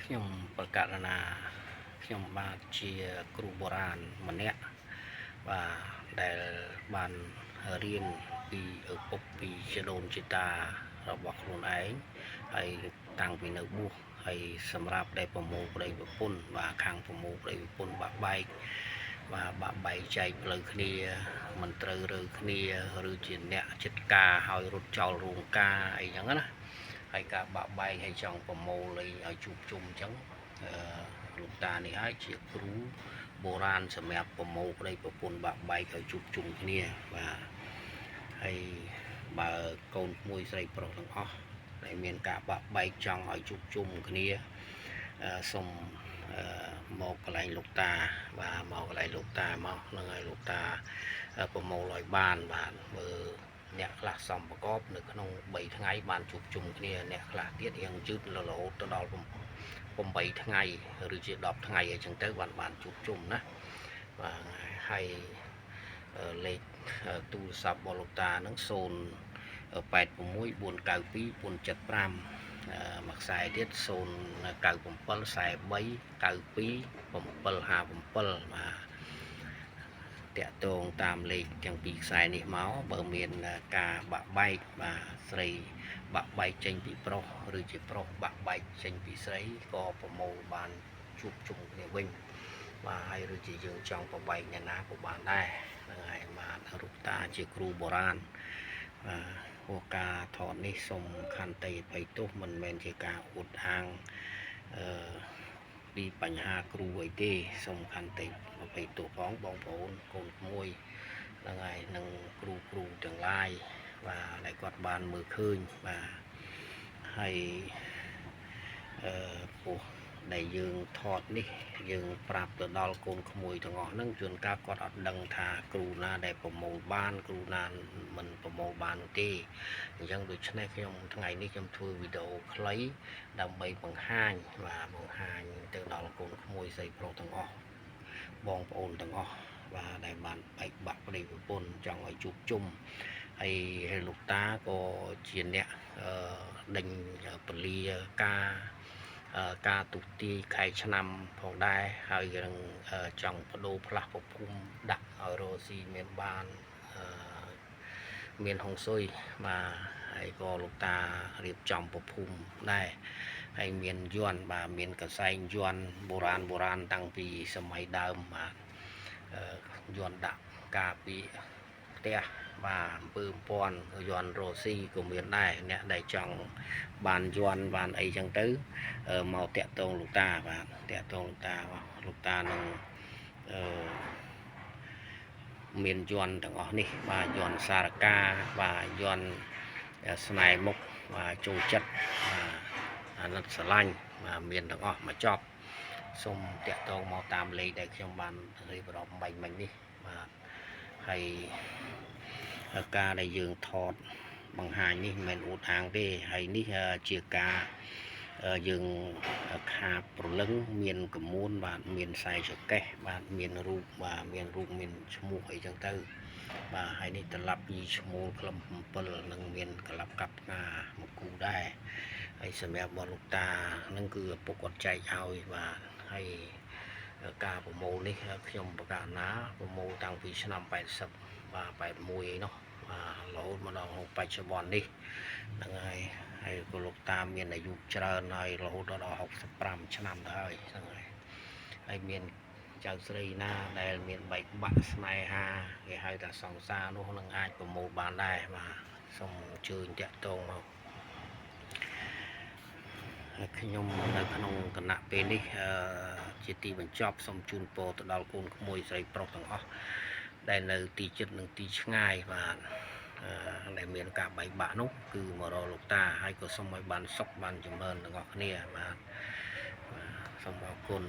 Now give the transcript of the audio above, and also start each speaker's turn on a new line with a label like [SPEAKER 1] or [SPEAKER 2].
[SPEAKER 1] ខ្ញុំប្រកាសណាខ្ញុំបាទជាគ្រូបុរាណម្នាក់បាទដែលបានរៀនពីឪពុកពីជីដូនជីតារបស់ខ្លួនឯងហើយតាំងពីនៅបួសហើយសម្រាប់ដែលប្រមូលប្តីប្រពន្ធបាទខាងប្រមូលប្តីប្រពន្ធបាក់បែកបាទបាក់បែកចែកផ្លូវគ្នាមិនត្រូវរើគ្នាឬជាអ្នកចិត្តការឲ្យរត់ចោលរោងការអីចឹងណាហើយការបាក់បែកឲ្យចង់ប្រមូលឲ្យជួបជុំអញ្ចឹងលោកតានេះហើយជាគ្រូបុរាណសម្រាប់ប្រមូលប្តីប្រពន្ធបាក់បែកឲ្យជួបជុំគ្នាបាទហើយបើកូនមួយស្រីប្រុសទាំងអស់ដែលមានការបាក់បែកចង់ឲ្យជួបជុំគ្នាសូមមកកន្លែងលោកតាបាទមកកន្លែងលោកតាមកនឹងឲ្យលោកតាប្រមូលឲ្យបានបាទមើលអ្នកខ្លះសំប្រកបនៅក្នុង3ថ្ងៃបានជួបជុំគ្នាអ្នកខ្លះទៀតរៀងយឺតរហូតទៅដល់8ថ្ងៃឬជា10ថ្ងៃអីចឹងទៅបានជួបជុំណាបាទហើយលេខទូរស័ព្ទរបស់លោកតាហ្នឹង086492 475មួយខ្សែទៀត097 43 92 757បាទតាក់ទងតាមលេខទាំងពីរខ្សែនេះមកបើមានការបាក់បែកបាទស្រីបាក់បែកចេញពីប្រុសឬជាប្រុសបាក់បែកចេញពីស្រីក៏ប្រមូលបានជួបជុំគ្នាវិញបាទហើយឬជាយើងចង់ប្របែកអ្នកណាក៏បានដែរហ្នឹងហើយបាទរូបតាជាគ្រូបុរាណហួសការថតនេះសូមខន្តីអភ័យទោសមិនមែនជាការអួតអាងពីបញ្ហាគ្រូអីទេសូមខន្តីអភ័យទោសផងបងប្អូនកូនមួយហ្នឹងហើយនឹងគ្រូទាំងឡាយបាទដែលគាត់បានមើលឃើញបាទហើយពោះដែលយើងថតនេះយើងប្រាប់ទៅដល់កូនក្មួយទាំងអស់ហ្នឹងជួនកាលគាត់អត់ដឹងថាគ្រូណាដែលប្រមូលបានគ្រូណាមិនប្រមូលបានទេអញ្ចឹងដូច្នេះខ្ញុំថ្ងៃនេះខ្ញុំធ្វើវីដេអូខ្លីដើម្បីបង្ហាញទៅដល់កូនក្មួយស្រីប្រុសទាំងអស់បងប្អូនទាំងអស់បាទដែលបានបែកបាក់ប្តីប្រពន្ធចង់ឲ្យជួបជុំហើយលោកតាក៏ជាអ្នកដេញពលាការទុតិយខែឆ្នាំផងដែរហើយនឹងចង់បដូរផ្លាស់ប្រភពដាក់ឲ្យរស់ស៊ីមានបានមានហុងស៊ុយបាទហើយក៏លោកតារៀបចំប្រភពដែរហើយមានយ័ន្តបាទមានកសែងយ័ន្តបុរាណតាំងពីសម័យដើមបាទយ័ន្តដាក់ការពីផ្ទះបាទអំពើពាន់យ័ន្តរស់ស៊ីក៏មានដែរអ្នកដែលចង់បានយ័ន្តបានអីចឹងទៅមកតាក់ទងលោកតាបាទតាក់ទងលោកតានឹងមានយ័ន្តទាំងអស់នេះបាទយ័ន្តសារកាបាទយ័ន្តស្នេហ៍មុខបាទចូលចិត្តអាណិតស្រឡាញ់បាទមានទាំងអស់មកចប់សូមតាក់ទងមកតាមលេខដែលខ្ញុំបានរៀបរាប់បាញ់មិញនេះបាទហើយការដែលយើងថតបង្ហាញនេះមិនមែនអួតអាងទេហើយនេះជាការយើងខាប្រលឹងមានកំមួនបាទមានខ្សែចកេះបាទមានរូបបាទមានឈ្មោះអីចឹងទៅបាទហើយនេះត្រឡប់ពីឈ្មោះក្លឹម7នឹងមានកលាប់កាប់ណាមកគូដែរហើយសម្រាប់របស់លោកតានឹងគឺឪពុកគាត់ចែកឲ្យបាទហើយការប្រមូលនេះខ្ញុំប្រកាសណាប្រមូលតាំងពីឆ្នាំ80បាទ81ឯនោះបាទរហូតមកដល់បច្ចុប្បន្ននេះហ្នឹងហើយក៏លោកតាមានអាយុច្រើនហើយរហូតដល់65ឆ្នាំទៅហើយហ្នឹងហើយមានចៅស្រីណាដែលមានបែកបាក់ស្នេហាគេហៅថាសង្សារនោះនឹងអាចប្រមូលបានដែរបាទសូមអញ្ជើញតាក់ទងមកខ្ញុំនៅក្នុងគណៈពេលនេះជាទីបញ្ចប់សូមជូនពរទៅដល់កូនក្មួយស្រីប្រុសទាំងអស់ដែលនៅទីជិតនិងទីឆ្ងាយបាទដែលមានការបែកបាក់នោះគឺមករកលោកតាហើយក៏សូមឲ្យបានសុខបានចម្រើនទាំងអស់គ្នាបាទសូមអរគុណ